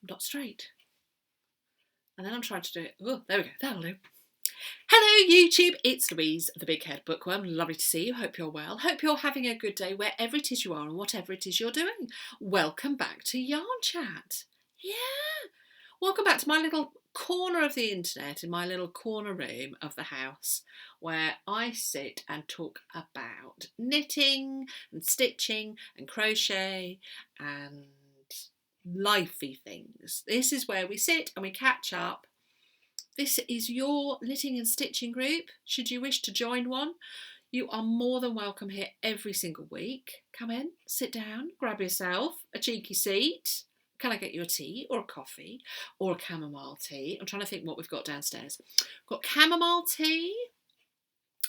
not straight. And then I'm trying to do it. Oh, there we go. That'll do. Hello YouTube, it's Louise, the Big Head Bookworm. Lovely to see you. Hope you're well. Hope you're having a good day wherever it is you are and whatever it is you're doing. Welcome back to Yarn Chat. Yeah. Welcome back to my little corner of the internet, in my little corner room of the house, where I sit and talk about knitting and stitching and crochet and lifey things. This is where we sit and we catch up. This is your knitting and stitching group. Should you wish to join one, you are more than welcome here every single week. Come in, sit down, grab yourself a cheeky seat. Can I get you a tea or a coffee or a chamomile tea? I'm trying to think what we've got downstairs. I've got chamomile tea.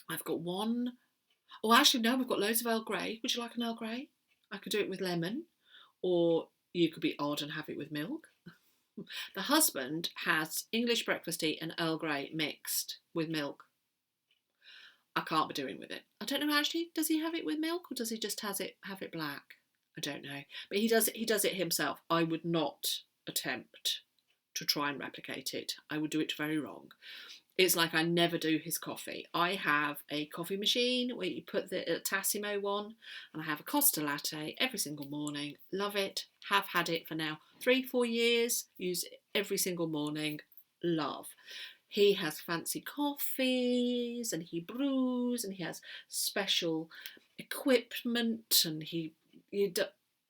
I've got one. Oh, actually, no, we've got loads of Earl Grey. Would you like an Earl Grey? I could do it with lemon, or you could be odd and have it with milk. The husband has English breakfast tea and Earl Grey mixed with milk. I can't be doing with it. I don't know actually, does he have it with milk or does he just have it black? I don't know. But he does it himself. I would not attempt to try and replicate it. I would do it very wrong. It's like I never do his coffee. I have a coffee machine where you put the Tassimo one, and I have a Costa latte every single morning. Love it. Have had it for now 3-4 years. Use it every single morning. Love. He has fancy coffees and he brews and he has special equipment and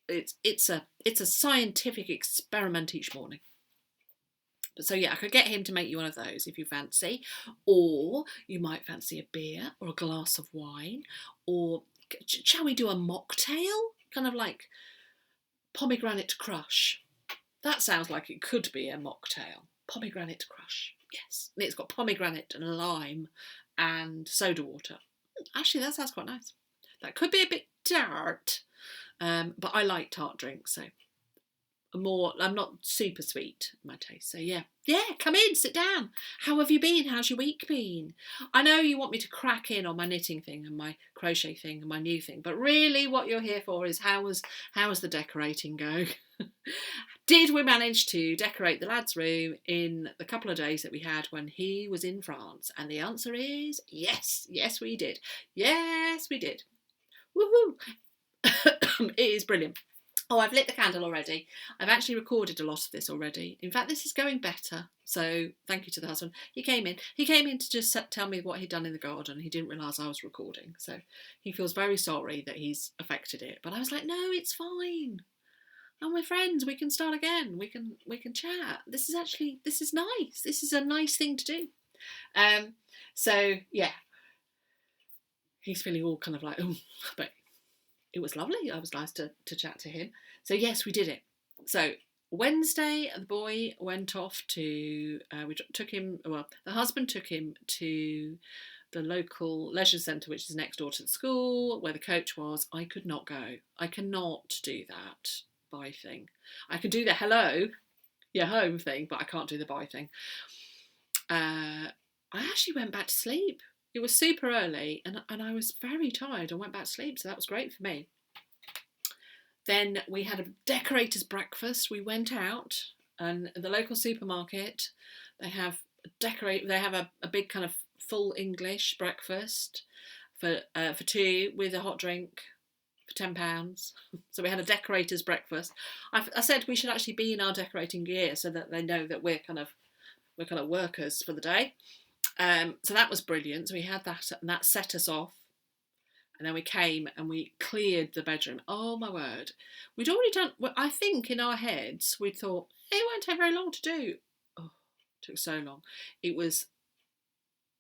it's a scientific experiment each morning. So yeah, I could get him to make you one of those if you fancy, or you might fancy a beer or a glass of wine, or shall we do a mocktail? Kind of like pomegranate crush. That sounds like it could be a mocktail. Pomegranate crush, yes. And it's got pomegranate and lime and soda water. Actually, that sounds quite nice. That could be a bit tart, but I like tart drinks, so I'm not super sweet in my taste. So yeah, come in, sit down. How have you been? How's your week been? I know you want me to crack in on my knitting thing and my crochet thing and my new thing, but really what you're here for is how was the decorating go? Did we manage to decorate the lad's room in the couple of days that we had when he was in France? And the answer is yes. Yes, we did. Yes, we did. Woohoo! It is brilliant. Oh, I've lit the candle already. I've actually recorded a lot of this already. In fact, this is going better. So thank you to the husband. He came in to just tell me what he'd done in the garden. He didn't realise I was recording. So he feels very sorry that he's affected it. But I was like, no, it's fine. And we're friends. We can start again. We can chat. This is nice. This is a nice thing to do. So yeah. He's feeling all kind of like, oh, but it was lovely. It was nice to chat to him. So yes, we did it. So Wednesday, the boy went off to, the husband took him to the local leisure centre, which is next door to the school, where the coach was. I could not go. I cannot do that bye thing. I can do the hello, you're home thing, but I can't do the bye thing. I actually went back to sleep. It was super early and I was very tired and went back to sleep, so that was great for me. Then we had a decorator's breakfast. We went out and the local supermarket, they have a big kind of full English breakfast for two with a hot drink for £10. So we had a decorator's breakfast. I said we should actually be in our decorating gear so that they know that we're kind of workers for the day. So that was brilliant. So we had that and that set us off. And then we came and we cleared the bedroom. Oh my word. We'd already done, I think in our heads, we thought, it won't take very long to do. Oh, it took so long. It was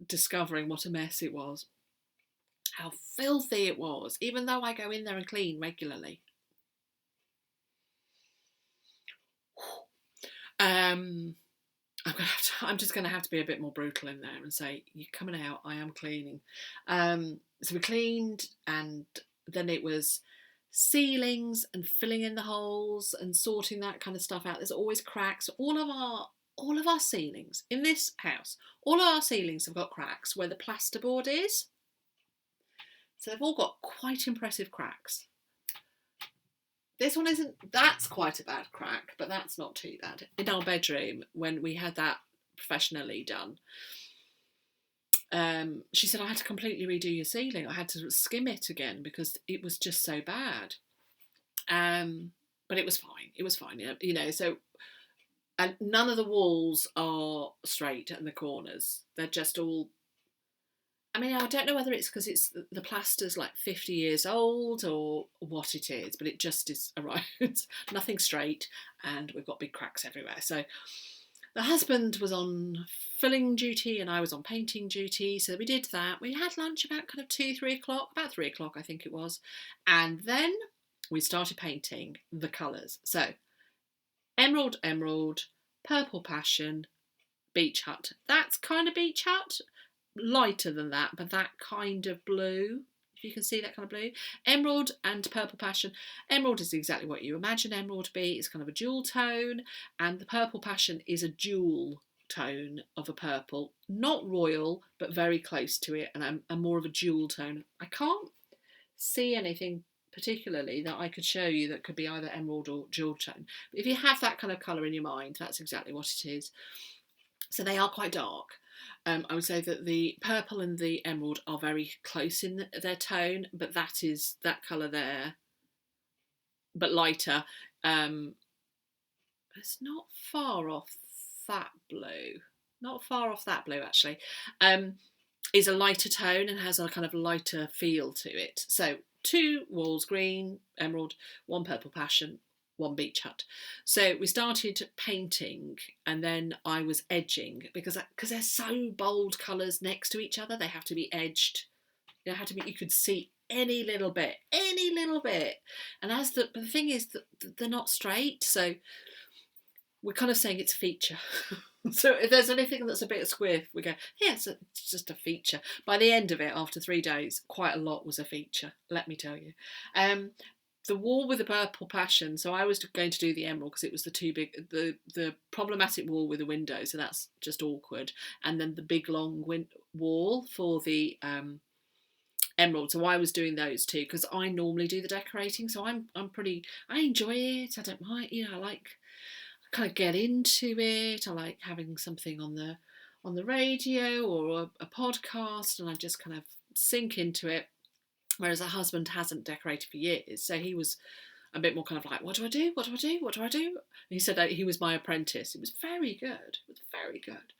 discovering what a mess it was. How filthy it was, even though I go in there and clean regularly. I'm just going to have to be a bit more brutal in there and say, you're coming out, I am cleaning. So we cleaned and then it was ceilings and filling in the holes and sorting that kind of stuff out. There's always cracks. All of our ceilings in this house, all of our ceilings have got cracks where the plasterboard is. So they've all got quite impressive cracks. This one isn't, that's quite a bad crack, but that's not too bad. In our bedroom, when we had that professionally done, she said I had to completely redo your ceiling. I had to skim it again because it was just so bad. But it was fine. It was fine, you know. So, and none of the walls are straight in the corners. They're just all. I mean, I don't know whether it's because it's the plaster's like 50 years old or what it is, but it just is it's nothing straight, and we've got big cracks everywhere. So the husband was on filling duty and I was on painting duty. So we did that. We had lunch about kind of 2-3 o'clock, about 3 o'clock, I think it was. And then we started painting the colours. So emerald, emerald, purple passion, beach hut. That's kind of beach hut. Lighter than that, but that kind of blue. If you can see that kind of blue. Emerald and purple passion. Emerald is exactly what you imagine emerald to be. It's kind of a jewel tone, and the purple passion is a jewel tone of a purple. Not royal, but very close to it, and a more of a jewel tone. I can't see anything particularly that I could show you that could be either emerald or jewel tone. But if you have that kind of colour in your mind, that's exactly what it is. So they are quite dark. I would say that the purple and the emerald are very close in their tone, but that colour there, but lighter. It's not far off that blue. Not far off that blue, actually. Is a lighter tone and has a kind of lighter feel to it. So 2 walls, green, emerald, 1 purple passion, 1 beach hut. So we started painting, and then I was edging because they're so bold colours next to each other. They have to be edged. They have to be. You could see any little bit. And but the thing is that they're not straight, so we're kind of saying it's a feature. So if there's anything that's a bit of squiff, we go, yeah, it's just a feature. By the end of it, after 3 days, quite a lot was a feature. Let me tell you. The wall with the purple passion, so I was going to do the emerald because it was the problematic wall with the window, so that's just awkward. And then the big long wall for the emerald, so I was doing those two because I normally do the decorating, so I enjoy it. I don't mind, I like kind of get into it. I like having something on the radio or a podcast, and I just kind of sink into it. Whereas her husband hasn't decorated for years, so he was a bit more kind of like, what do I do? What do I do? What do I do? And he said that he was my apprentice. It was very good. It was very good.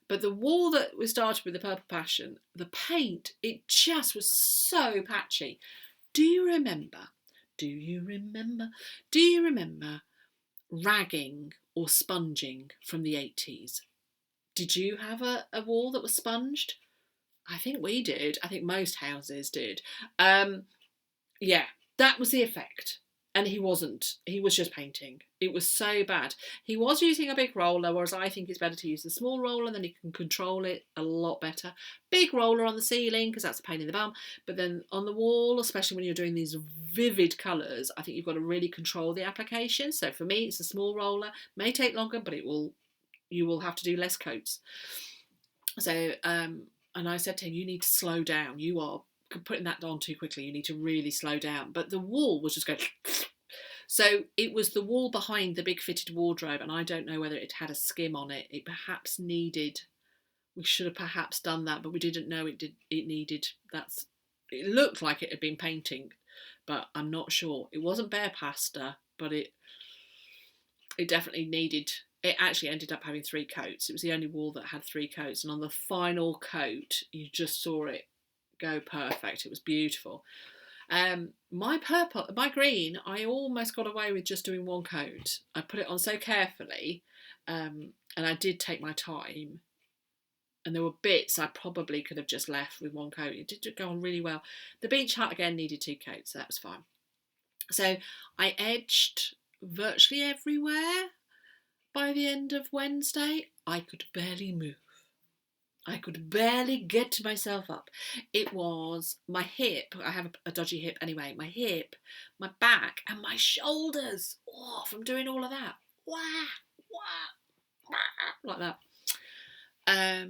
But the wall that we started with the purple passion, the paint, it just was so patchy. Do you remember ragging or sponging from the 80s? Did you have a wall that was sponged? I think we did. I think most houses did. Yeah, that was the effect. And he wasn't. He was just painting. It was so bad. He was using a big roller, whereas I think it's better to use the small roller, then you can control it a lot better. Big roller on the ceiling, because that's a pain in the bum. But then on the wall, especially when you're doing these vivid colours, I think you've got to really control the application. So for me, it's a small roller. May take longer, but you will have to do less coats. So, and I said to him, you need to slow down. You are putting that on too quickly. You need to really slow down. But the wall was just going. So it was the wall behind the big fitted wardrobe, and I don't know whether it had a skim on it. It perhaps needed. We should have perhaps done that, but we didn't know it did. It needed. It looked like it had been painting, but I'm not sure. It wasn't bare plaster, but it definitely needed. It actually ended up having 3 coats. It was the only wall that had 3 coats. And on the final coat, you just saw it go perfect. It was beautiful. My green, I almost got away with just doing 1 coat. I put it on so carefully, and I did take my time. And there were bits I probably could have just left with 1 coat. It did go on really well. The beach hut, again, needed 2 coats, so that was fine. So I edged virtually everywhere. By the end of Wednesday, I could barely move. I could barely get myself up. It was my hip. I have a dodgy hip anyway. My hip, my back, and my shoulders. Oh, from doing all of that. Wah, wah, wah, like that.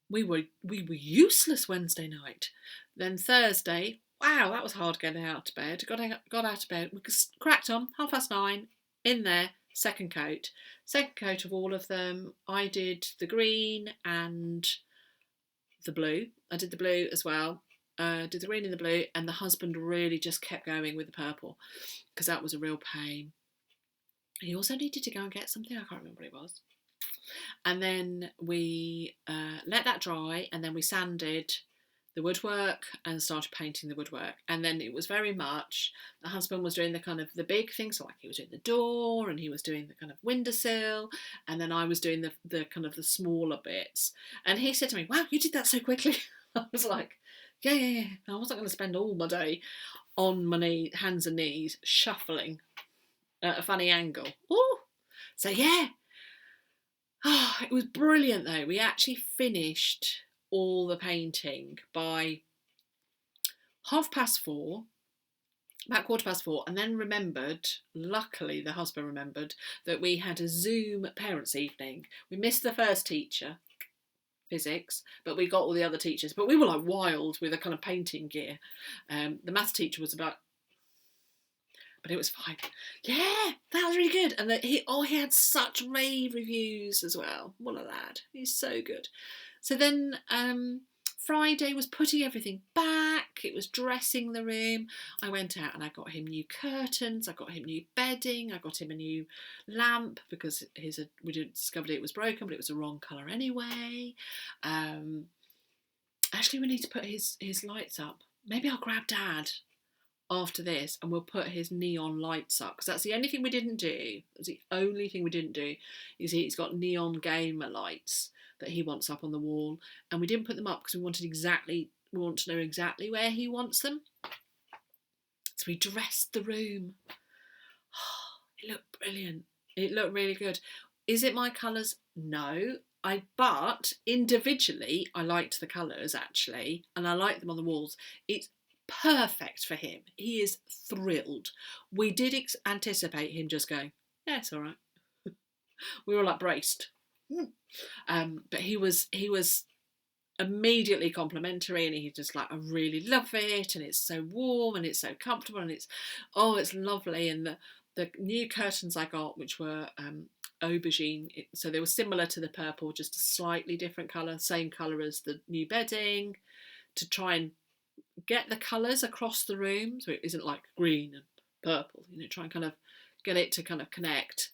We were useless Wednesday night. Then Thursday, wow, that was hard getting out of bed. Got out of bed, we cracked on, 9:30, in there, second coat of all of them. I did the green and the blue. I did the blue as well. Did the green and the blue, and the husband really just kept going with the purple because that was a real pain. He also needed to go and get something, I can't remember what it was. And then we let that dry, and then we sanded the woodwork and started painting the woodwork. And then it was very much, the husband was doing the kind of the big things, so like he was doing the door and he was doing the kind of windowsill, and then I was doing the kind of the smaller bits. And he said to me, wow, you did that so quickly. I was like, yeah. I wasn't going to spend all my day on my hands and knees shuffling at a funny angle. Ooh. So yeah. Oh, it was brilliant though. We actually finished all the painting by 4:30, about 4:15, and then remembered, luckily the husband remembered, that we had a Zoom parents' evening. We missed the first teacher, physics, but we got all the other teachers. But we were like wild with a kind of painting gear. The maths teacher was about, but it was fine. Yeah, that was really good. And he had such rave reviews as well. What a lad. He's so good. So then Friday was putting everything back. It was dressing the room. I went out and I got him new curtains. I got him new bedding. I got him a new lamp because we discovered it was broken, but it was the wrong colour anyway. Actually, we need to put his lights up. Maybe I'll grab Dad after this and we'll put his neon lights up, because that's the only thing we didn't do. That's the only thing we didn't do, is he's got neon gamer lights that he wants up on the wall, and we didn't put them up because we want to know exactly where he wants them. So we dressed the room. It looked brilliant. It looked really good. Is it my colours? No. But individually I liked the colours actually, and I liked them on the walls. It's perfect for him. He is thrilled. We did anticipate him just going, yeah, it's all right. We were like braced. But he was immediately complimentary, and he just like, I really love it, and it's so warm and it's so comfortable, and it's lovely. And the new curtains I got, which were aubergine, so they were similar to the purple, just a slightly different colour, same colour as the new bedding, to try and get the colours across the room so it isn't like green and purple, try and kind of get it to kind of connect.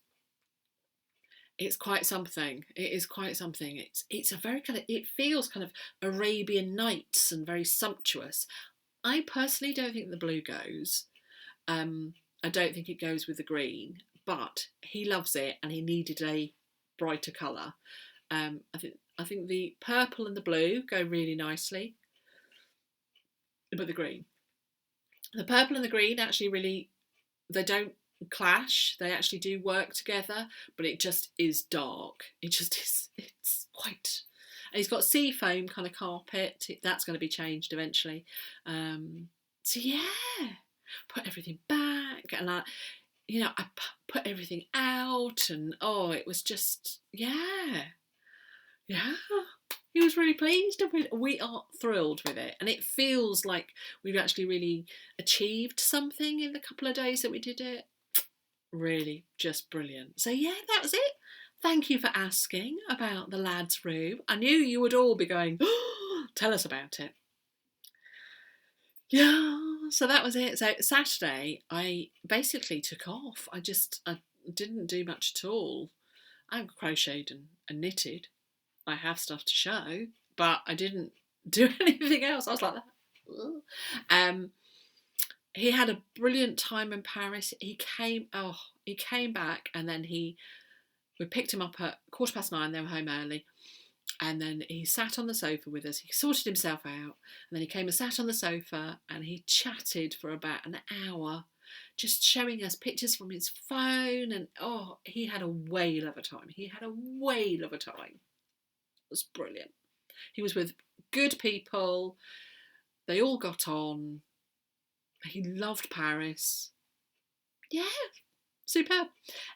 It's quite something. It is quite something. It's a very kind of, it feels kind of Arabian Nights and very sumptuous. I personally don't think the blue goes. I don't think it goes with the green, but he loves it and he needed a brighter colour. I think the purple and the blue go really nicely. But the purple and the green actually really, they don't clash. They actually do work together, but it just is dark. It's white. And he's got sea foam kind of carpet. That's going to be changed eventually. So yeah, put everything back, and I put everything out, and it was just, yeah. He was really pleased. We are thrilled with it, and it feels like we've actually really achieved something in the couple of days that we did it. Really, just brilliant. So yeah, that was it. Thank you for asking about the lads' room. I knew you would all be going, oh, tell us about it. Yeah, so that was it. So Saturday, I basically took off. I didn't do much at all. I crocheted and knitted. I have stuff to show, but I didn't do anything else. I was like that. He had a brilliant time in Paris. He came back, and then we picked him up at 9:15. They were home early, and then he sat on the sofa with us. He sorted himself out, and then he came and sat on the sofa, and he chatted for about an hour, just showing us pictures from his phone, and he had a whale of a time. It was brilliant. He was with good people. They all got on. He loved Paris. Yeah, superb.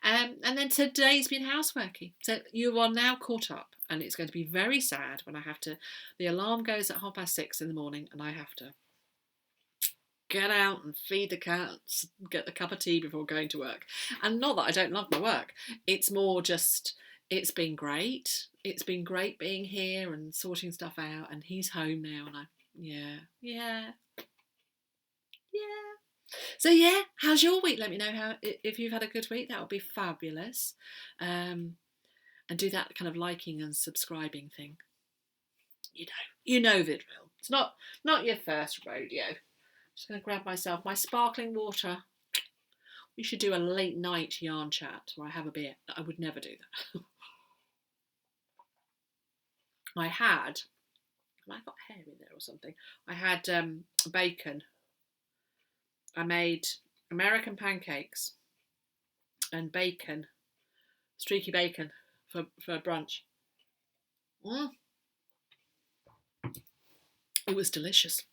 And then today's been houseworking. So you are now caught up, and it's going to be very sad when the alarm goes at 6:30 in the morning, and I have to get out and feed the cats, get a cup of tea before going to work. And not that I don't love my work, it's more just, it's been great. It's been great being here and sorting stuff out, and he's home now, and yeah. So yeah, how's your week? Let me know how, if you've had a good week. That would be fabulous. And do that kind of liking and subscribing thing. You know the drill. It's not your first rodeo. Just going to grab myself my sparkling water. We should do a late night yarn chat where I have a beer. I would never do that. I got hair in there or something. I had bacon. I made American pancakes and bacon, streaky bacon for brunch. It was delicious.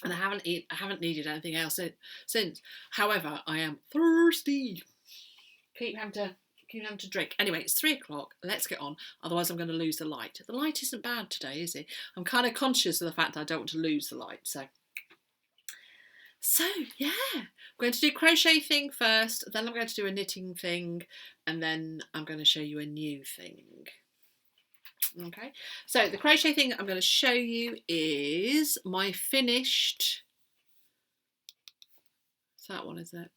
And I haven't needed anything else since. However, I am thirsty. Keep having to drink. Anyway, it's 3 o'clock. Let's get on. Otherwise, I'm going to lose the light. The light isn't bad today, is it? I'm kind of conscious of the fact that I don't want to lose the light. So yeah, I'm going to do crochet thing first. Then I'm going to do a knitting thing, and then I'm going to show you a new thing. Okay, so the crochet thing I'm going to show you is my finished, is that one, is it?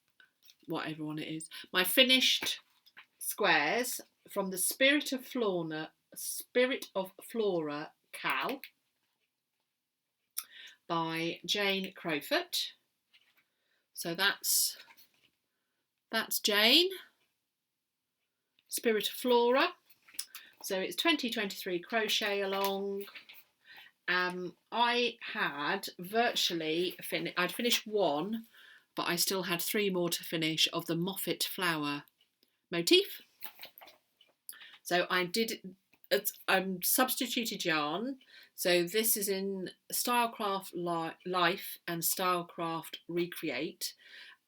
Whatever one it is. My finished squares from the Spirit of Flora CAL by Jane Crowfoot. So that's Jane, Spirit of Flora. So it's 2023 crochet along. I had virtually I'd finished one, but I still had 3 more to finish of the Moffat Flower motif. So I substituted yarn. So this is in Stylecraft Life and Stylecraft Recreate.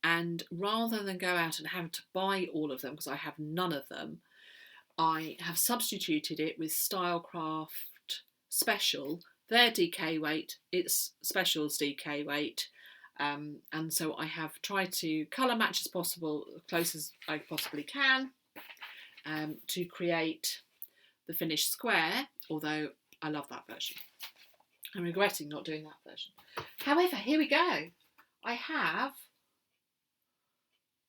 And rather than go out and have to buy all of them, because I have none of them, I have substituted it with Stylecraft Special. Their DK weight, it's Special's DK weight. And so I have tried to colour match as possible, as close as I possibly can, to create the finished square, although I love that version. I'm regretting not doing that version. However, here we go. I have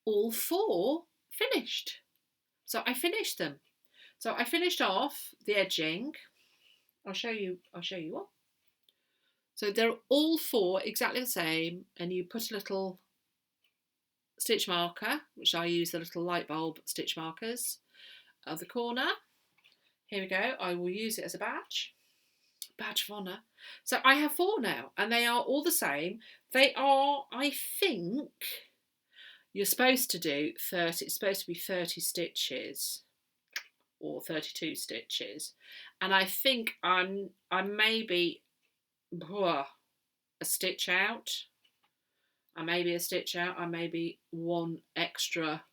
all 4 finished. So I finished them. So I finished off the edging. I'll show you what. So they're all 4 exactly the same, and you put a little stitch marker, which I use the little light bulb stitch markers of the corner. Here we go. I will use it as a badge of honour. So I have 4 now, and they are all the same. They are, I think, you're supposed to do 30. It's supposed to be 30 stitches. Or 32 stitches, and I think I may be a stitch out. I may be 1 extra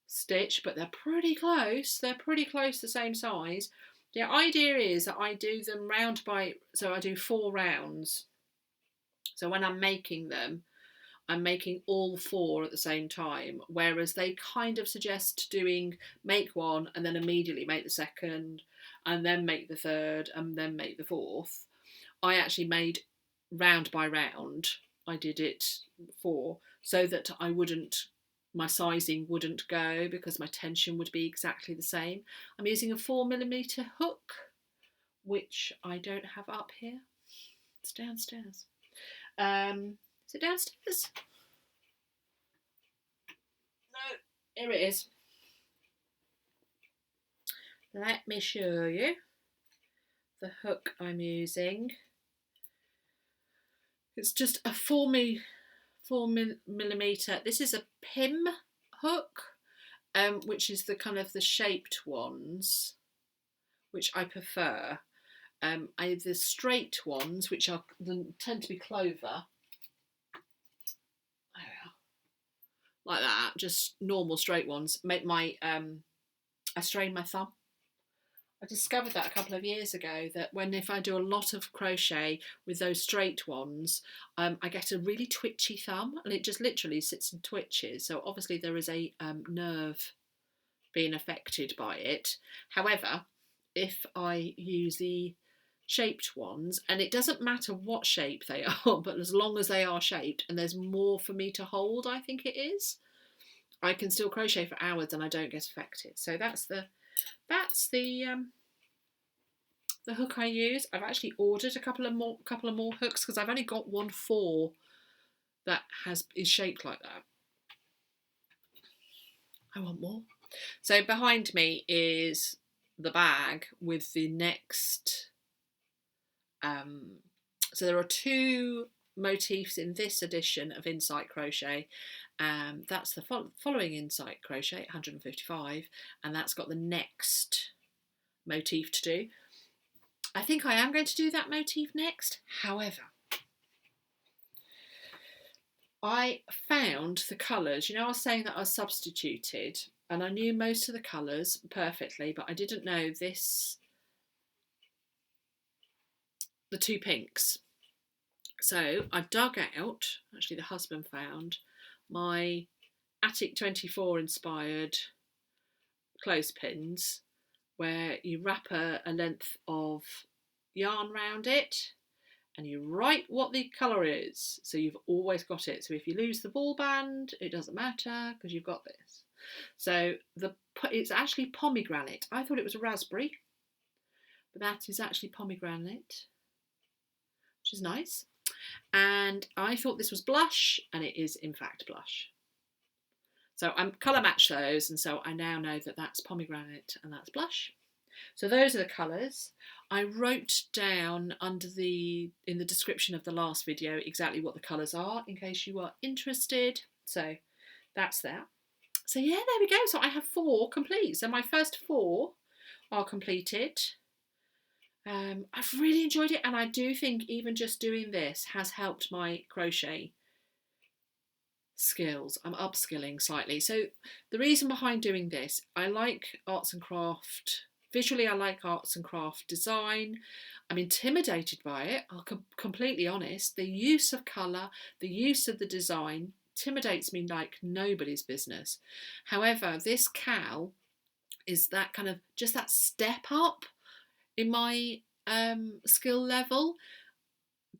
stitch, but they're pretty close. They're pretty close, the same size. The idea is that I do them round by, so I do 4 rounds. So when I'm making them, I'm making all 4 at the same time, whereas they kind of suggest make 1 and then immediately make the second, and then make the third, and then make the 4th. I actually made round by round. I did it 4 so that my sizing wouldn't go, because my tension would be exactly the same. I'm using a 4mm hook, which I don't have up here. It's downstairs. Is it downstairs? No, here it is. Let me show you the hook I'm using. It's just a 4mm. This is a Pim hook, which is the kind of the shaped ones, which I prefer. I have the straight ones, which tend to be clover. Like that, just normal straight ones. Make my I strained my thumb. I discovered that a couple of years ago, that if I do a lot of crochet with those straight ones, I get a really twitchy thumb, and it just literally sits and twitches. So obviously there is a nerve being affected by it. However, if I use the shaped ones, and it doesn't matter what shape they are, but as long as they are shaped and there's more for me to hold, I think it is, I can still crochet for hours and I don't get affected. So that's the hook I use. I've actually ordered a couple of more hooks because I've only got 1/4 that is shaped like that. I want more. So behind me is the bag with the next. So there are 2 motifs in this edition of Insight Crochet. That's the following Insight Crochet 155, and that's got the next motif to do. I think I am going to do that motif next. However, I found the colours. You know, I was saying that I substituted, and I knew most of the colours perfectly, but I didn't know the 2 pinks. So I dug out, actually the husband found, my Attic 24 inspired clothespins, where you wrap a length of yarn round it and you write what the colour is, so you've always got it. So if you lose the ball band, it doesn't matter because you've got this. So it's actually pomegranate. I thought it was a raspberry, but that is actually pomegranate, which is nice. And I thought this was blush, and it is in fact blush. So I'm colour match those, and so I now know that that's pomegranate and that's blush. So those are the colours. I wrote down in the description of the last video exactly what the colours are in case you are interested. So that's that. So yeah, there we go. So I have 4 complete. So my first 4 are completed. I've really enjoyed it, and I do think even just doing this has helped my crochet skills. I'm upskilling slightly. So the reason behind doing this, I like arts and craft. Visually, I like arts and craft design. I'm intimidated by it, I'll be completely honest. The use of colour, the use of the design intimidates me like nobody's business. However, this CAL is that kind of just that step up in my skill level.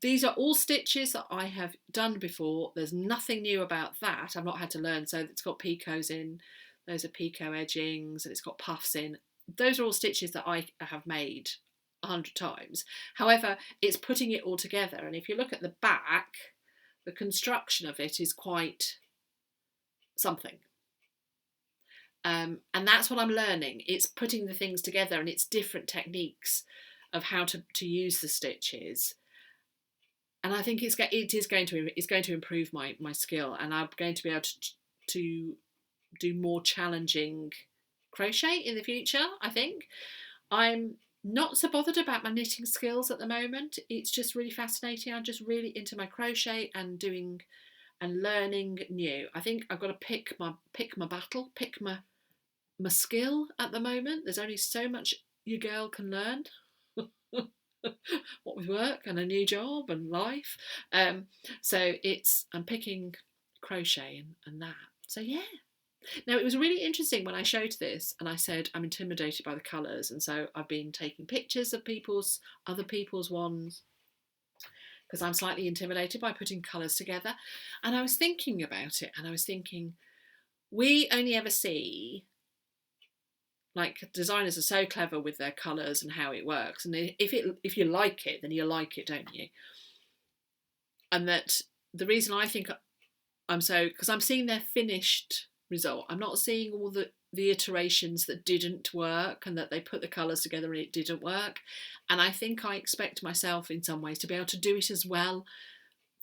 These are all stitches that I have done before. There's nothing new about that. I've not had to learn. So it's got picots in, those are picot edgings, and it's got puffs in. Those are all stitches that I have made 100 times. However, it's putting it all together. And if you look at the back, the construction of it is quite something. And that's what I'm learning. It's putting the things together, and it's different techniques of how to use the stitches. And I think it's going to improve my skill, and I'm going to be able to do more challenging crochet in the future. I think I'm not so bothered about my knitting skills at the moment. It's just really fascinating. I'm just really into my crochet and doing and learning new. I think I've got to pick my battle, pick my skill at the moment. There's only so much your girl can learn. What with work and a new job and life. So I'm picking crochet and that. So yeah. Now it was really interesting when I showed this and I said I'm intimidated by the colours, and so I've been taking pictures of other people's ones because I'm slightly intimidated by putting colours together. And I was thinking about it, and I was thinking, we only ever see, like, designers are so clever with their colours and how it works, and if you like it, then you like it, don't you? And that the reason I think because I'm seeing their finished result. I'm not seeing all the iterations that didn't work and that they put the colours together and it didn't work. And I think I expect myself in some ways to be able to do it as well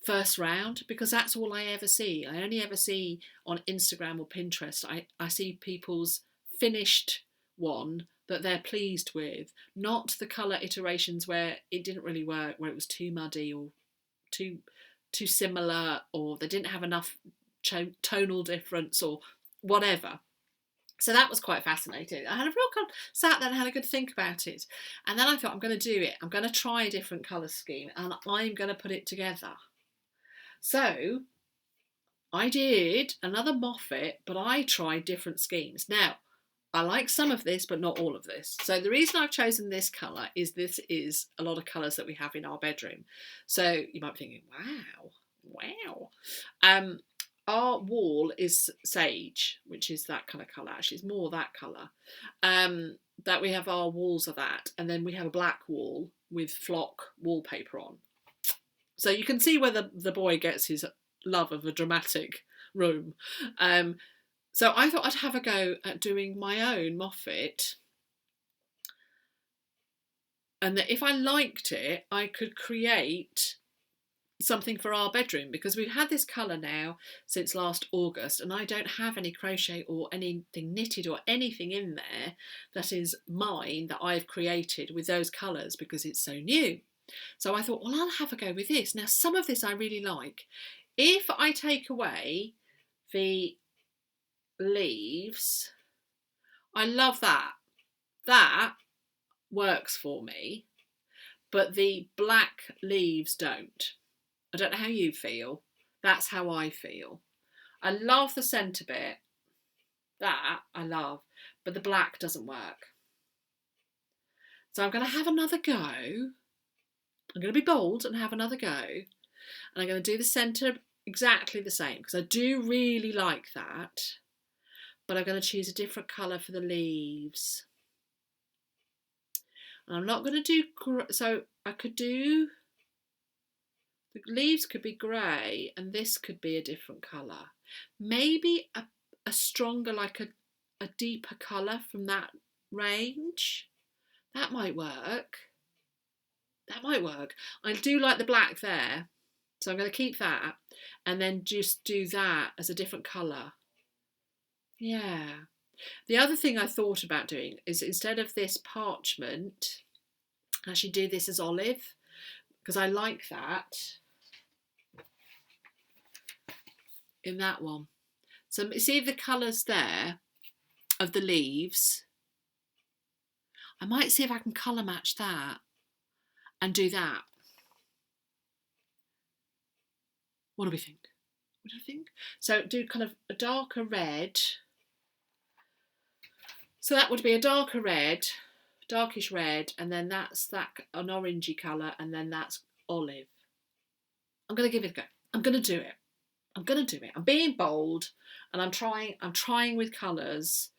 first round, because that's all I ever see. I only ever see on Instagram or Pinterest, I see people's finished one that they're pleased with, not the colour iterations where it didn't really work, where it was too muddy or too similar, or they didn't have enough tonal difference or whatever. So that was quite fascinating. I had a real sat there and had a good think about it. And then I thought, I'm going to do it. I'm going to try a different colour scheme and I'm going to put it together. So I did another Moffat, but I tried different schemes. Now, I like some of this, but not all of this. So the reason I've chosen this colour is this is a lot of colours that we have in our bedroom. So you might be thinking, wow. Our wall is sage, which is that kind of colour. Actually, it's more that colour. That we have our walls are that. And then we have a black wall with flock wallpaper on. So you can see where the boy gets his love of a dramatic room. So I thought I'd have a go at doing my own Moffat. And that if I liked it, I could create something for our bedroom, because we've had this colour now since last August and I don't have any crochet or anything knitted or anything in there that is mine that I've created with those colours because it's so new. So I thought, well, I'll have a go with this. Now, some of this I really like. If I take away the leaves, I love that. That works for me, but the black leaves don't. I don't know how you feel. That's how I feel. I love the centre bit. That I love, but the black doesn't work. So I'm going to have another go. I'm going to be bold and have another go. And I'm going to do the centre exactly the same because I do really like that. But I'm going to choose a different colour for the leaves. And I'm not going to do, so I could do, the leaves could be grey and this could be a different colour. Maybe a stronger, like a deeper colour from that range. That might work. That might work. I do like the black there. So I'm going to keep that and then just do that as a different colour. Yeah. The other thing I thought about doing is instead of this parchment, I should do this as olive because I like that in that one. So see the colours there of the leaves. I might see if I can colour match that and do that. What do we think? What do you think? So do kind of a darker red. So that would be a darker red, darkish red, and then that's that an orangey colour, and then that's olive. I'm going to give it a go. I'm going to do it. I'm going to do it. I'm being bold, and I'm trying with colours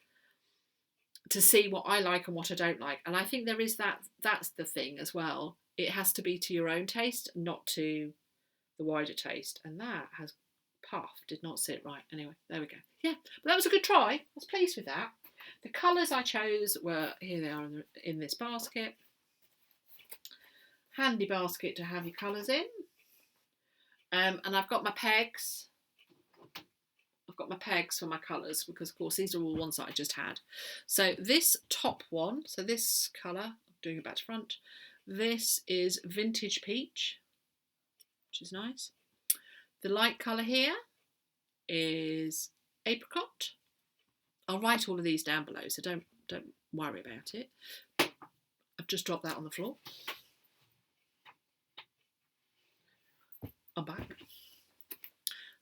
to see what I like and what I don't like. And I think there is that's the thing as well. It has to be to your own taste, not to the wider taste. And that has did not sit right. Anyway, there we go. Yeah, but that was a good try. I was pleased with that. The colours I chose were, here they are in this basket. Handy basket to have your colours in. And I've got my pegs. I've got my pegs for my colours because, of course, these are all ones that I just had. So this top one, so this colour, I'm doing it back to front. This is Vintage Peach, which is nice. The light colour here is Apricot. I'll write all of these down below, so don't worry about it. I've just dropped that on the floor. I'm back.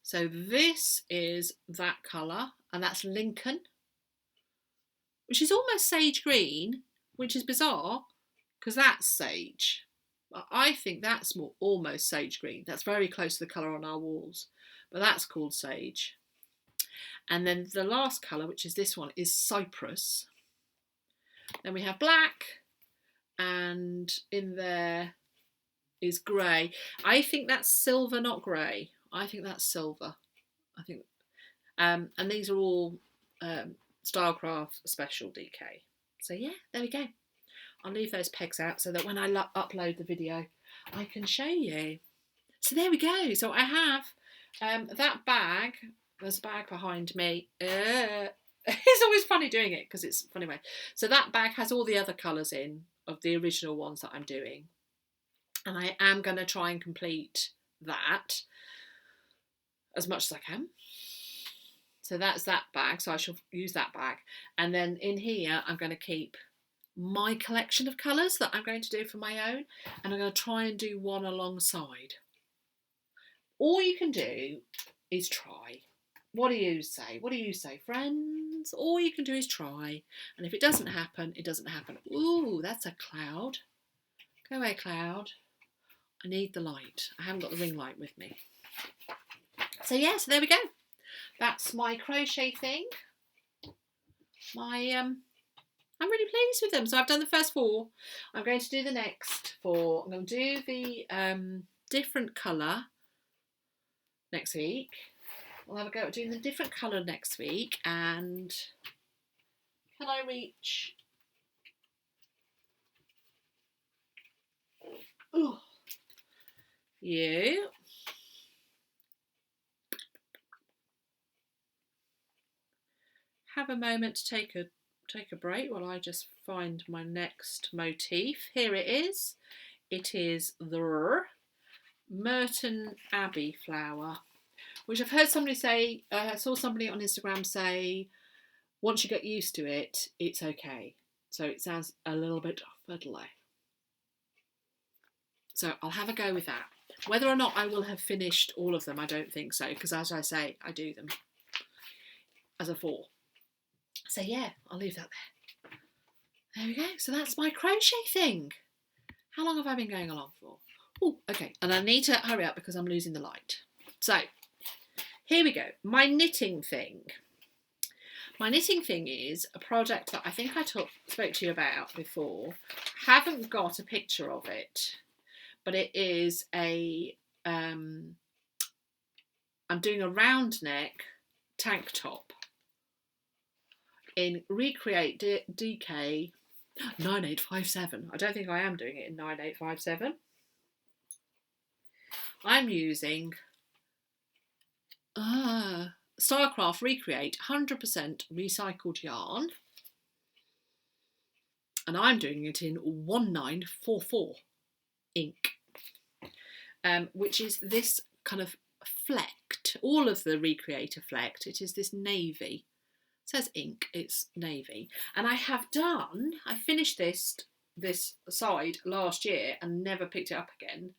So this is that colour, and that's Lincoln, which is almost sage green, which is bizarre because that's sage. But I think that's more almost sage green. That's very close to the colour on our walls, but that's called sage. And then the last colour, which is this one, is Cypress. Then we have black, and in there is grey. I think that's silver, not grey. I think that's silver. I think, and these are all Stylecraft Special DK. So yeah, there we go. I'll leave those pegs out so that when I upload the video, I can show you. So there we go. So I have that bag. There's a bag behind me. It's always funny doing it because it's a funny way. So that bag has all the other colours in of the original ones that I'm doing. And I am going to try and complete that as much as I can. So that's that bag. So I shall use that bag. And then in here, I'm going to keep my collection of colours that I'm going to do for my own. And I'm going to try and do one alongside. All you can do is try. What do you say? What do you say, friends? All you can do is try. And if it doesn't happen, it doesn't happen. Ooh, that's a cloud. Go away, cloud. I need the light. I haven't got the ring light with me. So yeah, so there we go. That's my crochet thing. I'm really pleased with them. So I've done the first 4. I'm going to do the next 4. I'm going to do the different colour next week. We'll have a go at doing the different colour next week. And can I reach? Oh, you. Have a moment to take a break while I just find my next motif. Here it is. It is the Merton Abbey flower, which I've heard somebody say, I saw somebody on Instagram say, once you get used to it, it's okay. So it sounds a little bit fiddly. So I'll have a go with that. Whether or not I will have finished all of them, I don't think so, because as I say, I do them as a 4. So yeah, I'll leave that there. There we go. So that's my crochet thing. How long have I been going along for? Oh, okay. And I need to hurry up because I'm losing the light. So here we go. My knitting thing. My knitting thing is a project that I think I spoke to you about before. Haven't got a picture of it, but it is I'm doing a round neck tank top in Recreate DK 9857. I don't think I am doing it in 9857. I'm using Stylecraft Recreate 100% recycled yarn, and I'm doing it in 1944 ink, which is this kind of flecked. All of the Recreate are flecked. It is this navy. It says ink, it's navy. And I finished this side last year and never picked it up again.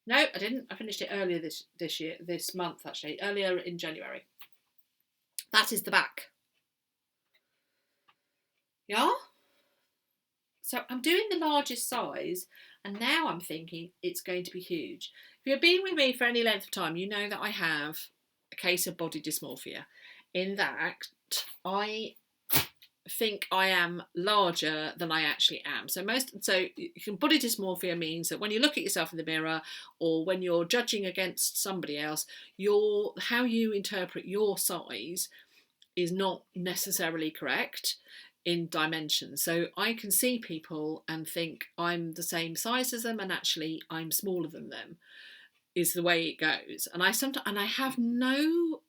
No, I didn't. I finished it earlier this month actually, earlier in January. That is the back. Yeah? So I'm doing the largest size, and now I'm thinking it's going to be huge. If you've been with me for any length of time, you know that I have a case of body dysmorphia, in that I think I am larger than I actually am. So body dysmorphia means that when you look at yourself in the mirror, or when you're judging against somebody else, how you interpret your size is not necessarily correct in dimensions. So I can see people and think I'm the same size as them, and actually I'm smaller than them, is the way it goes. And I have no,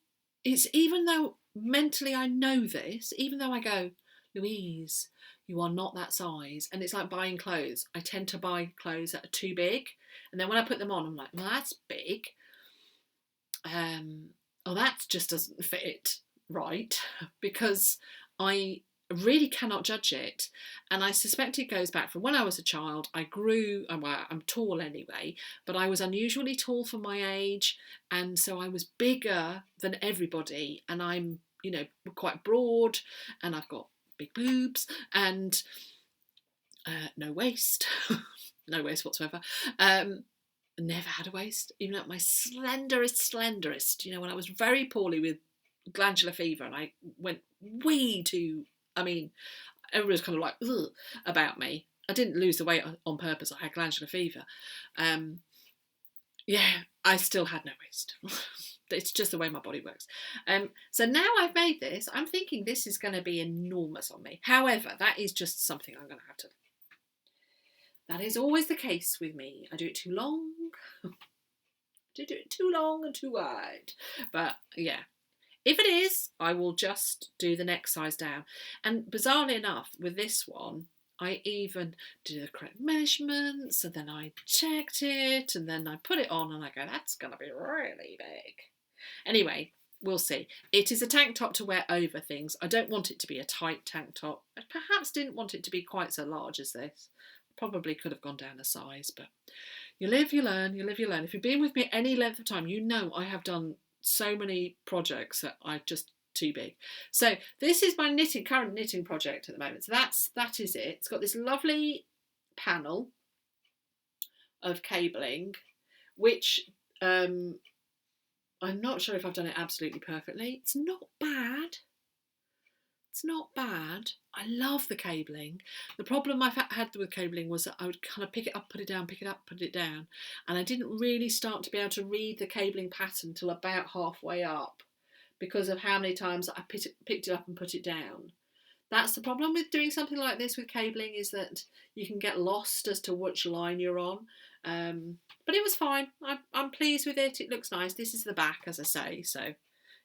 it's, even though mentally I know this, even though I go, Louise, you are not that size. And it's like buying clothes. I tend to buy clothes that are too big, and then when I put them on, I'm like, well, that's big. That just doesn't fit right, because I really cannot judge it. And I suspect it goes back from when I was a child. I grew, well, I'm tall anyway, but I was unusually tall for my age, and so I was bigger than everybody, and I'm, quite broad, and I've got big boobs and no waist. No waist whatsoever. Never had a waist, even at my slenderest, when I was very poorly with glandular fever, and I went way too, everyone was kind of like, ugh, about me. I didn't lose the weight on purpose. I had glandular fever. I still had no waist. It's just the way my body works. So now I've made this, I'm thinking this is going to be enormous on me. However, that is just something I'm going to have to. That is always the case with me. I do it too long. Do it too long and too wide. But yeah, if it is, I will just do the next size down. And bizarrely enough, with this one, I even did the correct measurements, and then I checked it, and then I put it on, and I go, that's going to be really big. Anyway, We'll see. It is a tank top to wear over things. I don't want it to be a tight tank top. I perhaps didn't want it to be quite so large as this. Probably could have gone down a size, but you live, you learn, you live, you learn. If you've been with me any length of time, you know I have done so many projects that I'm just too big. So this is my current knitting project at the moment. So that is it. It's got this lovely panel of cabling, which I'm not sure if I've done it absolutely perfectly. It's not bad. It's not bad. I love the cabling. The problem I've had with cabling was that I would kind of pick it up, put it down, pick it up, put it down. And I didn't really start to be able to read the cabling pattern till about halfway up because of how many times I picked it up and put it down. That's the problem with doing something like this with cabling, is that you can get lost as to which line you're on. But it was fine. I'm pleased with it. It looks nice. This is the back, as I say. So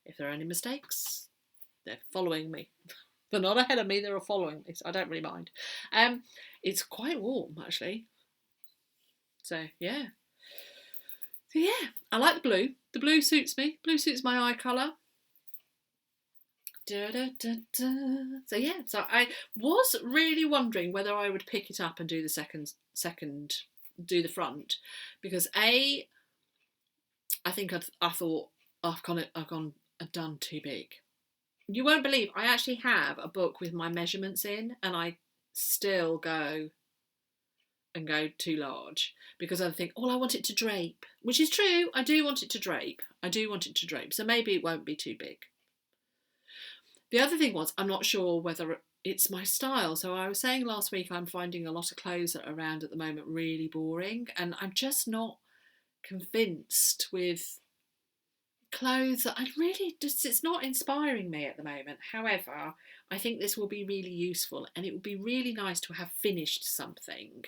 if there are any mistakes, they're following me. They're not ahead of me, they're following me, so I don't really mind. It's quite warm, actually. So, yeah. So, yeah, I like the blue. The blue suits me. Blue suits my eye colour. Da, da, da, da. So, yeah. So, I was really wondering whether I would pick it up and do the second do the front. Because, I think I thought, I've done too big. You won't believe, I actually have a book with my measurements in, and I still go too large because I think, I want it to drape, which is true. I do want it to drape. So maybe it won't be too big. The other thing was, I'm not sure whether it's my style. So I was saying last week, I'm finding a lot of clothes that are around at the moment really boring, and I'm just not convinced with clothes that it's not inspiring me at the moment. However, I think this will be really useful, and it would be really nice to have finished something,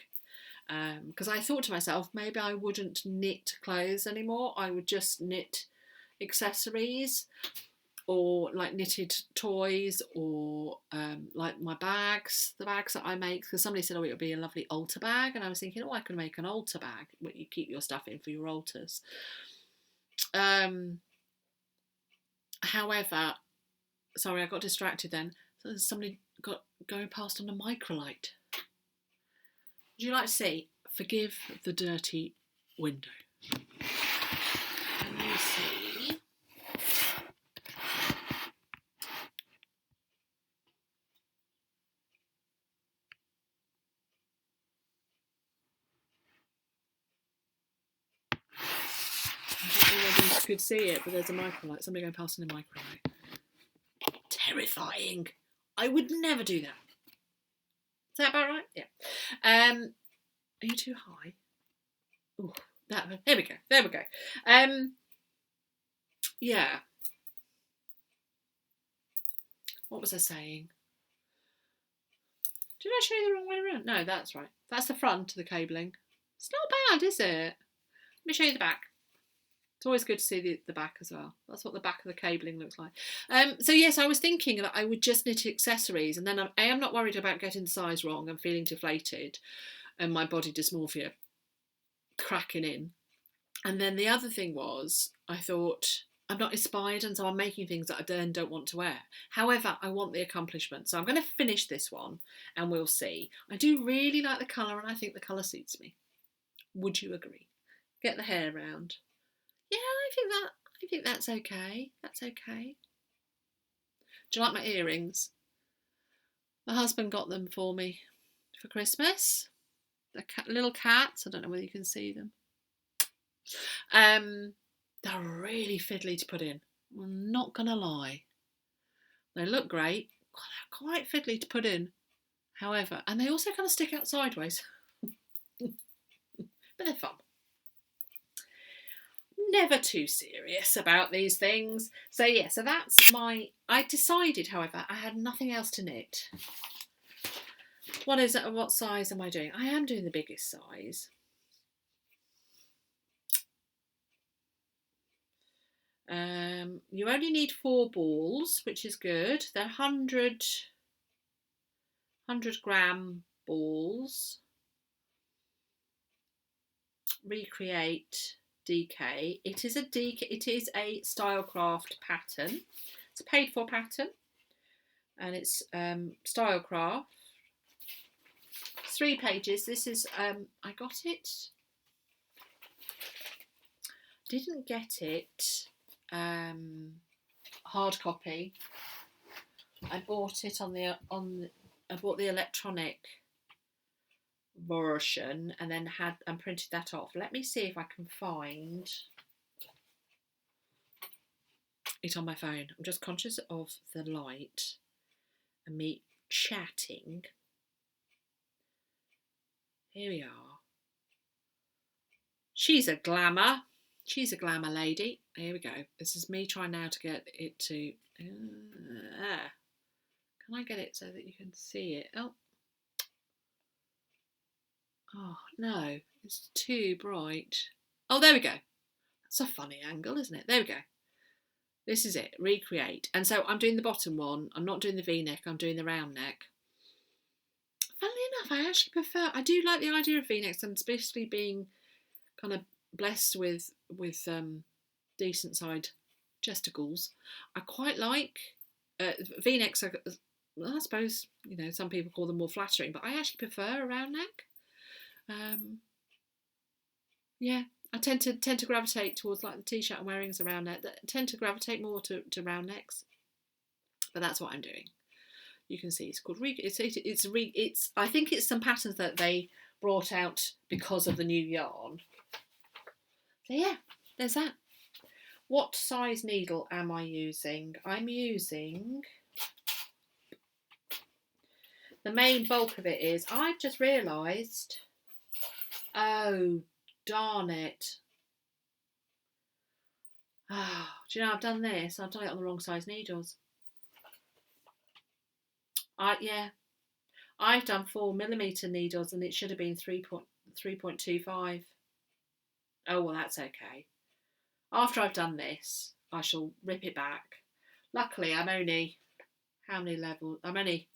because I thought to myself, maybe I wouldn't knit clothes anymore. I would just knit accessories, or like knitted toys, or like my bags, the bags that I make, because somebody said, it would be a lovely altar bag, and I was thinking, I can make an altar bag where you keep your stuff in for your altars. However, sorry, I got distracted then. So somebody going past on a microlight. Would you like to see? Forgive the dirty window. Can you see? I don't know whether you could see it, but there's a microlight. Somebody going past in a microlight. Terrifying. I would never do that. Is that about right? Yeah. Are you too high? Ooh, there we go. Yeah. What was I saying? Did I show you the wrong way around? No, that's right. That's the front of the cabling. It's not bad, is it? Let me show you the back. It's always good to see the back as well. That's what the back of the cabling looks like. So yes, I was thinking that I would just knit accessories, and then I am not worried about getting the size wrong and feeling deflated and my body dysmorphia cracking in. And then the other thing was, I thought, I'm not inspired, and so I'm making things that I then don't want to wear. However, I want the accomplishment. So I'm going to finish this one and we'll see. I do really like the colour, and I think the colour suits me. Would you agree? Get the hair round. Yeah, I think that's okay. That's okay. Do you like my earrings? My husband got them for me for Christmas. They're little cats. I don't know whether you can see them. They're really fiddly to put in. I'm not gonna lie. They look great. They're quite fiddly to put in. However, and they also kind of stick out sideways. But they're fun. Never too serious about these things. So yeah, so that's I decided, however, I had nothing else to knit. What is it? What size am I doing? I am doing the biggest size. You only need 4 balls, which is good. They're 100 gram balls. Recreate DK. It is a DK. It is a Stylecraft pattern. It's a paid for pattern, and it's Stylecraft. 3 pages. This is I got it. Didn't get it hard copy. I bought it I bought the electronic version and then printed that off. Let me see if I can find it on my phone. I'm just conscious of the light and me chatting. Here we are. She's a glamour. She's a glamour lady. Here we go. This is me trying now to get it to... Can I get it so that you can see it? Oh, no. It's too bright. Oh, there we go. That's a funny angle, isn't it? There we go. This is it. Recreate. And so I'm doing the bottom one. I'm not doing the V-neck. I'm doing the round neck. Funnily enough, I actually prefer... I do like the idea of V-necks, and especially being kind of blessed with decent side chesticles. I quite like V-necks. I suppose, you know, some people call them more flattering, but I actually prefer a round neck. Yeah, I tend to gravitate towards, like the t-shirt I'm wearing is a round neck. I tend to gravitate more to round necks, but that's what I'm doing. You can see it's called it's I think it's some patterns that they brought out because of the new yarn. So yeah, there's that. What size needle am I using? I'm using... The main bulk of it is... I've just realised... Oh, darn it. Oh, do you know, I've done this. I've done it on the wrong size needles. Yeah. I've done 4mm needles and it should have been 3.25. Oh, well, that's okay. After I've done this, I shall rip it back. Luckily, I'm only... How many levels? I'm only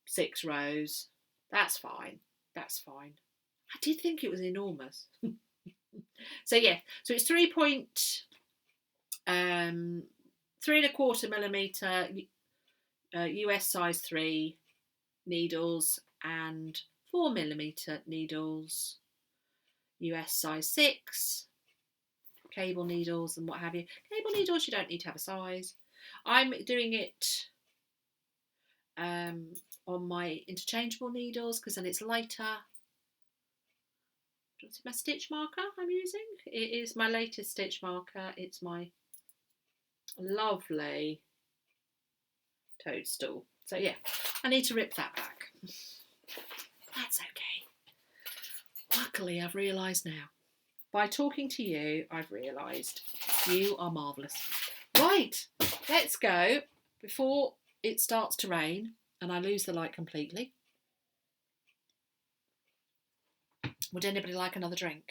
6 rows. That's fine. That's fine. I did think it was enormous. So, yeah. So, it's 3.25mm US size 3 needles and 4mm needles, US size 6 cable needles and what have you. Cable needles, you don't need to have a size. I'm doing it on my interchangeable needles because then it's lighter. Do you see my stitch marker I'm using? It is my latest stitch marker. It's my lovely toadstool. So yeah, I need to rip that back. That's okay. Luckily, I've realised now. By talking to you, I've realised you are marvellous. Right, let's go before it starts to rain and I lose the light completely. Would anybody like another drink?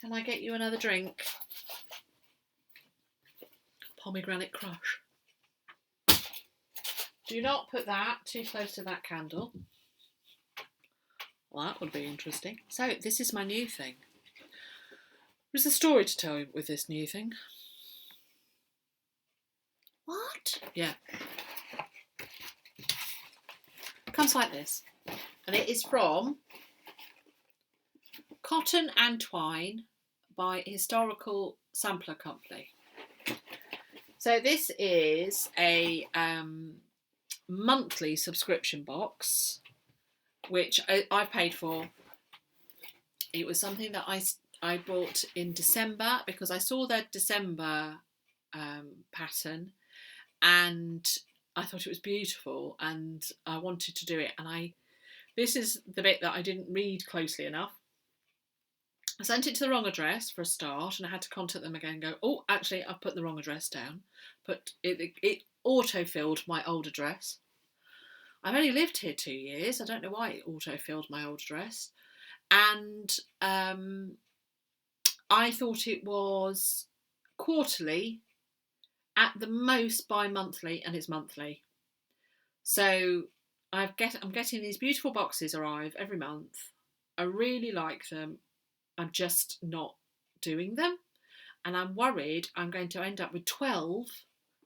Can I get you another drink? Pomegranate crush. Do not put that too close to that candle. Well, that would be interesting. So, this is my new thing. There's a story to tell you with this new thing. What? Yeah. It comes like this. And it is from Cotton and Twine by Historical Sampler Company. So this is a monthly subscription box, which I paid for. It was something that I bought in December because I saw their December pattern and I thought it was beautiful and I wanted to do it. And this is the bit that I didn't read closely enough. I sent it to the wrong address for a start and I had to contact them again and go, oh, actually, I've put the wrong address down. But it auto-filled my old address. I've only lived here 2 years. I don't know why it auto-filled my old address. And I thought it was quarterly, at the most bi-monthly, and it's monthly. So I'm getting these beautiful boxes arrive every month. I really like them. I'm just not doing them. And I'm worried I'm going to end up with 12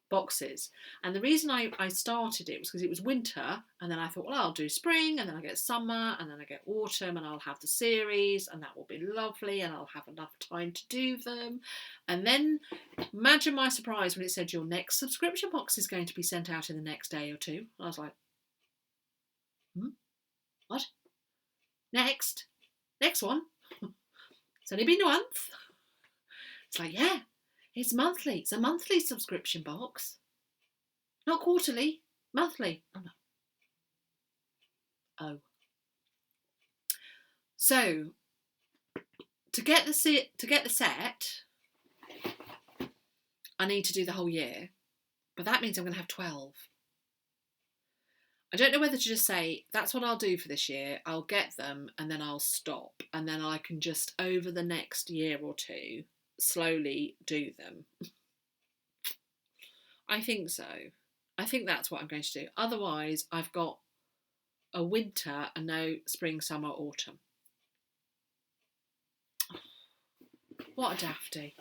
boxes. And the reason I started it was because it was winter, and then I thought, well, I'll do spring, and then I get summer, and then I get autumn, and I'll have the series, and that will be lovely, and I'll have enough time to do them. And then imagine my surprise when it said your next subscription box is going to be sent out in the next day or two. I was like, what? Next one? It's only been a month. It's like, yeah, it's monthly. It's a monthly subscription box. Not quarterly, monthly. Oh, no. Oh. So, to get the set, I need to do the whole year. But that means I'm going to have 12. I don't know whether to just say, that's what I'll do for this year. I'll get them and then I'll stop. And then I can just, over the next year or two, slowly do them. I think so. I think that's what I'm going to do. Otherwise, I've got a winter and no spring, summer, autumn. What a dafty.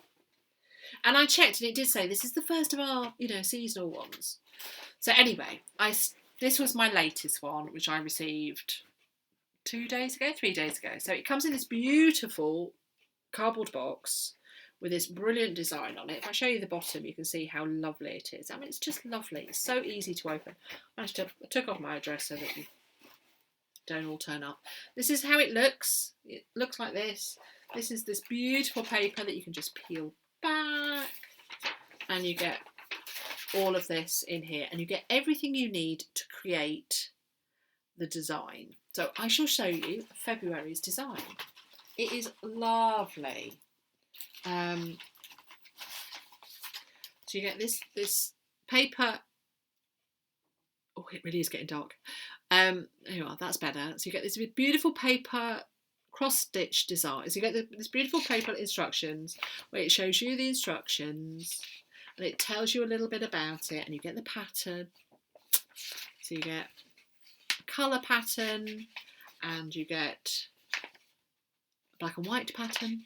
And I checked and it did say this is the first of our, seasonal ones. So anyway, this was my latest one, which I received 3 days ago. So it comes in this beautiful cardboard box with this brilliant design on it. If I show you the bottom, you can see how lovely it is. I mean, it's just lovely. It's so easy to open. I took off my address so that you don't all turn up. This is how it looks. It looks like this. This is this beautiful paper that you can just peel back, and you get all of this in here, and you get everything you need to create the design. So I shall show you February's design. It is lovely. So you get this paper. Oh, it really is getting dark. Anyway, that's better. So you get this beautiful paper cross-stitch design. So you get this beautiful paper instructions where it shows you the instructions and it tells you a little bit about it, and you get the pattern. So you get a colour pattern and you get a black and white pattern,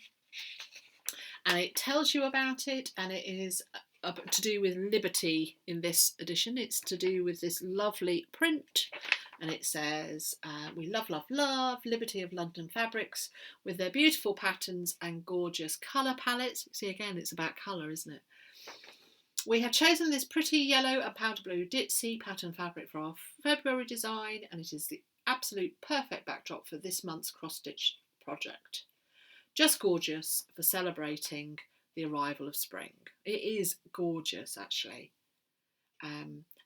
and it tells you about it, and it is to do with Liberty in this edition. It's to do with this lovely print, and it says, we love, love, love Liberty of London Fabrics with their beautiful patterns and gorgeous colour palettes. See, again, it's about colour, isn't it? We have chosen this pretty yellow and powder blue ditzy pattern fabric for our February design, and it is the absolute perfect backdrop for this month's cross-stitch project. Just gorgeous for celebrating the arrival of spring. It is gorgeous, actually.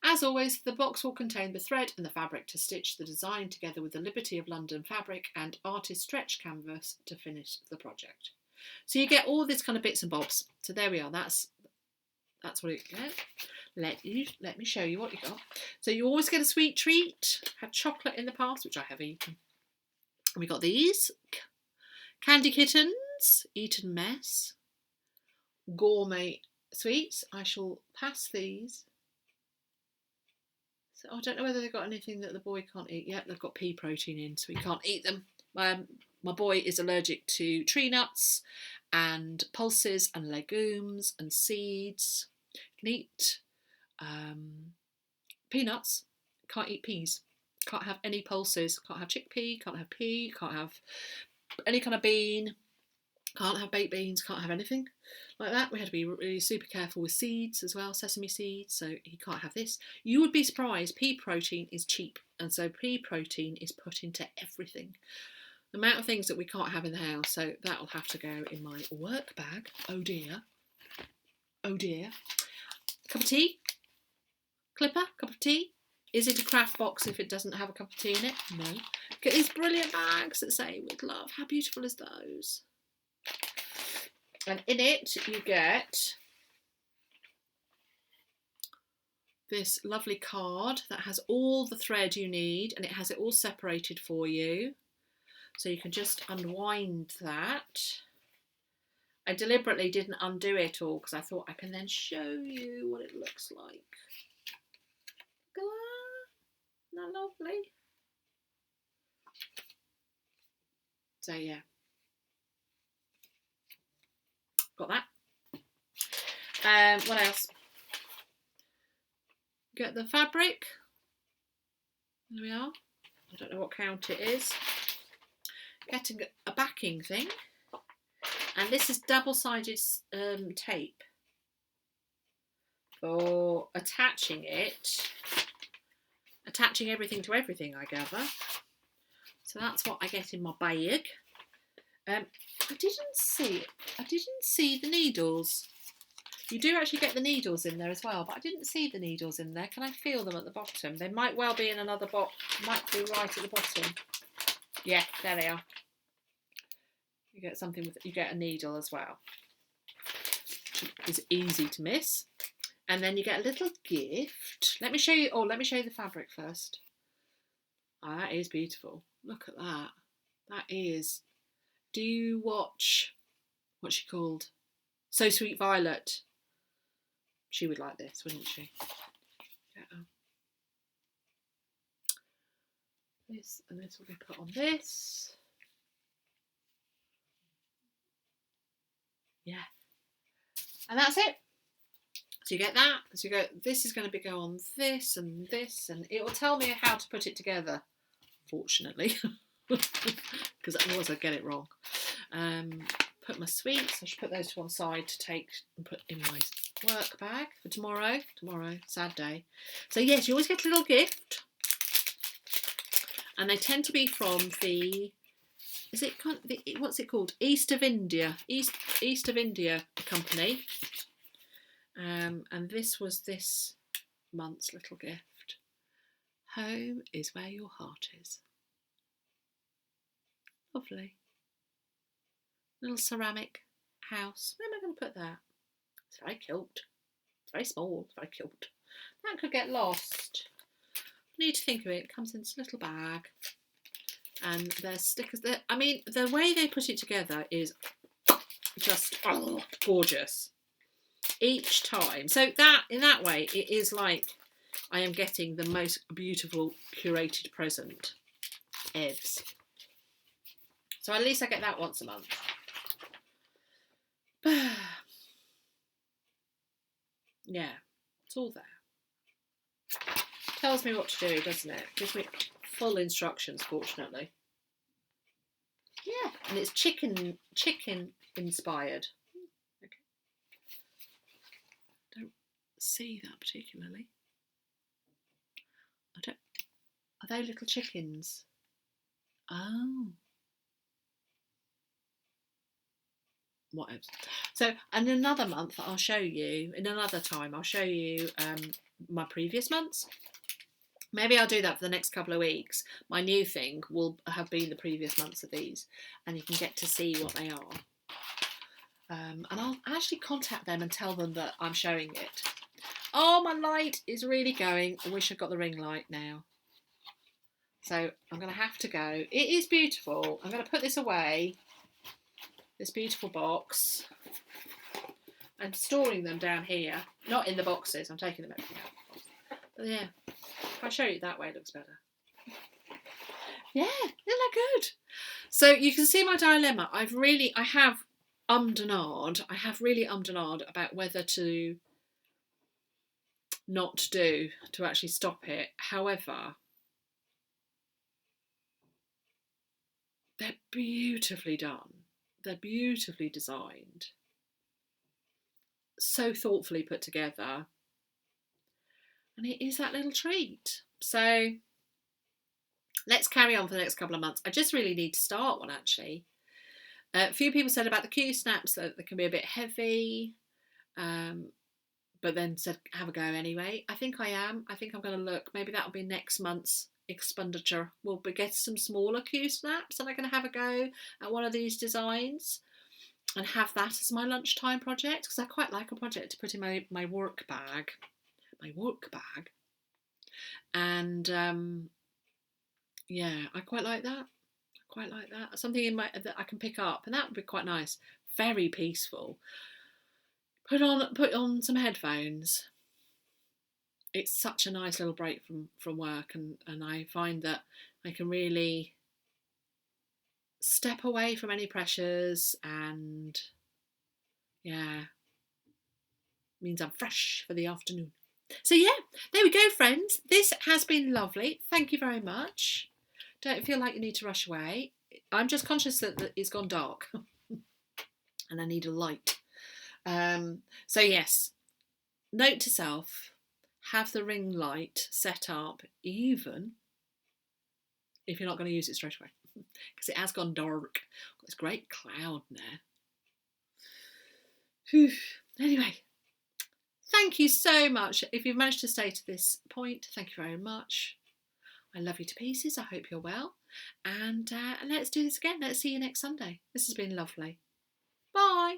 As always, the box will contain the thread and the fabric to stitch the design together with the Liberty of London fabric and artist stretch canvas to finish the project. So you get all this kind of bits and bobs. So there we are. That's what it gets. Let me show you what you got. So you always get a sweet treat. Had chocolate in the past, which I have eaten. And we got these Candy Kittens, Eton Mess, gourmet sweets. I shall pass these. So I don't know whether they've got anything that the boy can't eat yet. They've got pea protein in, so he can't eat them. My boy is allergic to tree nuts and pulses and legumes and seeds. Can eat peanuts, can't eat peas. Can't have any pulses, can't have chickpea, can't have pea, can't have any kind of bean, can't have baked beans, can't have anything like that. We had to be really super careful with seeds as well, sesame seeds, so he can't have this. You would be surprised, pea protein is cheap, and so pea protein is put into everything. The amount of things that we can't have in the house, so that will have to go in my work bag. Oh dear. Oh dear. Cup of tea? Clipper? Cup of tea? Is it a craft box if it doesn't have a cup of tea in it? No. Get these brilliant bags that say with love. How beautiful is those? And in it you get this lovely card that has all the thread you need, and it has it all separated for you. So you can just unwind that. I deliberately didn't undo it all because I thought I can then show you what it looks like. Look at that. Isn't that lovely? So yeah. got that. What else? Get the fabric. There we are. I don't know what count it is. Getting a backing thing. And this is double-sided tape for attaching it. Attaching everything to everything, I gather. So that's what I get in my bag. I didn't see the needles. You do actually get the needles in there as well, but I didn't see the needles in there. Can I feel them at the bottom? They might well be in another box. Might be right at the bottom. Yeah, there they are. You get something with, you get a needle as well. It's easy to miss. And then you get a little gift. Let me show you. Oh, let me show you the fabric first. Oh, that is beautiful. Look at that. That is. Do you watch? What's she called? So Sweet Violet. She would like this, wouldn't she? Yeah. This and this will be put on this. Yeah. And that's it. So you get that. So you go, this is going to go on this, and it will tell me how to put it together, fortunately. Because otherwise I'd get it wrong. Put my sweets. I should put those to one side to take and put in my work bag for tomorrow. Tomorrow, sad day. So yes, you always get a little gift, and they tend to be from the. Is it what's it called? East of India company. And this was this month's little gift. Home is where your heart is. Lovely. Little ceramic house. Where am I going to put that? It's very cute. It's very small. It's very cute. That could get lost. Need to think of it. It comes in this little bag. And there's stickers there. I mean, the way they put it together is just gorgeous. Each time. So that, in that way, it is like I am getting the most beautiful curated present. Evs. So at least I get that once a month. Yeah, it's all there. Tells me what to do, doesn't it? Gives me full instructions, fortunately. Yeah, and it's chicken inspired. Okay. Don't see that particularly. Are they little chickens? Oh. What else? So, in another month, I'll show you. In another time, I'll show you my previous months. Maybe I'll do that for the next couple of weeks. My new thing will have been the previous months of these, and you can get to see what they are. And I'll actually contact them and tell them that I'm showing it. Oh, my light is really going. I wish I'd got the ring light now. So I'm going to have to go. It is beautiful. I'm going to put this away. This beautiful box. I'm storing them down here. Not in the boxes. I'm taking them everything out. But yeah. If I show you that way, it looks better. Yeah, isn't that good? So you can see my dilemma. I have ummed and ahed. I have really ummed and ahed about whether to not do, to actually stop it. However, they're beautifully done. They're beautifully designed. So thoughtfully put together. And it is that little treat. So let's carry on for the next couple of months. I just really need to start one, actually. A few people said about the Q snaps that they can be a bit heavy, but then said have a go anyway. I think I am. I think I'm going to look. Maybe that'll be next month's expenditure. We'll get some smaller Q snaps and I'm going to have a go at one of these designs and have that as my lunchtime project, because I quite like a project to put in my work bag. And yeah, I quite like that. Something that I can pick up, and that would be quite nice. Very peaceful. Put on some headphones. It's such a nice little break from work, and I find that I can really step away from any pressures and Yeah, means I'm fresh for the afternoon. So yeah, there we go, friends. This has been lovely. Thank you very much. Don't feel like you need to rush away. I'm just conscious that it's gone dark and I need a light. So yes, note to self, have the ring light set up even if you're not going to use it straight away, because it has gone dark. Got this great cloud there. Whew. Anyway, thank you so much. If you've managed to stay to this point, thank you very much. I love you to pieces. I hope you're well. And let's do this again. Let's see you next Sunday. This has been lovely. Bye.